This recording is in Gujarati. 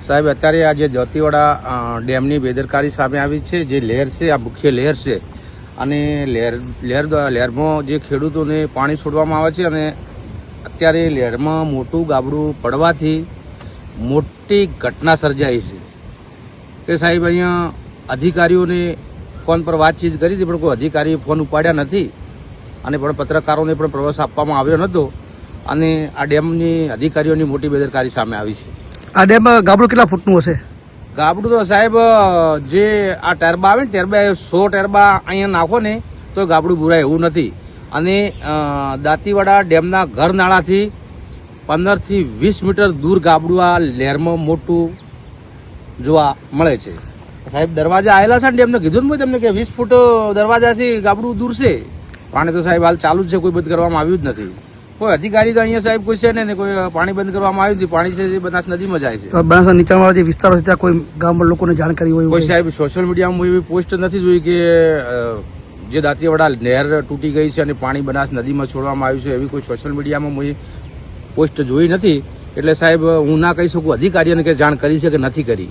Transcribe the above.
સાહેબ, અત્યારે આ જે જ્યોતિવાડા ડેમની બેદરકારી સામે આવી છે, જે લહેર છે, આ મુખ્ય લહેર છે અને લહેરમાં જે ખેડૂતોને પાણી છોડવામાં આવે છે અને અત્યારે લહેરમાં મોટું ગાબડું પડવાથી મોટી ઘટના સર્જાઈ છે. કે સાહેબ, અહીંયા અધિકારીઓને ફોન પર વાતચીત કરી હતી, પણ કોઈ અધિકારીએ ફોન ઉપાડ્યા નથી અને પણ પત્રકારોને પણ પ્રવેશ આપવામાં આવ્યો નહોતો અને આ ડેમની અધિકારીઓની મોટી બેદરકારી સામે આવી છે. આ ડેમ ગાબડું કેટલા ફૂટનું હશે? ગાબડું તો સાહેબ, જે આ ટેરબા આવે ને, ટેરબા 100 ટેરબા અહીંયા નાખો ને તો ગાબડું બુરાય એવું નથી. અને દાંતીવાડા ડેમના ઘર નાળાથી 15 થી 20 મીટર દૂર ગાબડું આ લહેરમાં મોટું જોવા મળે છે. સાહેબ, દરવાજા આવેલા છે ને ડેમને કીધું ને તમને કે 20 ફૂટ દરવાજાથી ગાબડું દૂર છે. પાણી તો સાહેબ હાલ ચાલુ જ છે, કોઈ બંધ કરવામાં આવ્યું જ નથી. કોઈ અધિકારી તો અહીંયા સાહેબ કોઈ છે ને કોઈ પાણી બંધ કરવામાં આવ્યું નથી. પાણી છે એ બનાસ નદીમાં જાય છે. બનાસના નીચાણવાળા જે વિસ્તારો છે ત્યાં કોઈ ગામમાં લોકોને જાણકારી હોય? કોઈ સાહેબ સોશિયલ મીડિયામાં એવી પોસ્ટ નથી જોઈ કે જે દાંતીવાડા નહેર તૂટી ગઈ છે અને પાણી બનાસ નદીમાં છોડવામાં આવ્યું છે, એવી કોઈ સોશિયલ મીડિયામાં પોસ્ટ જોઈ નથી. એટલે સાહેબ હું ના કહી શકું અધિકારીઓને કે જાણ કરી છે કે નથી કરી.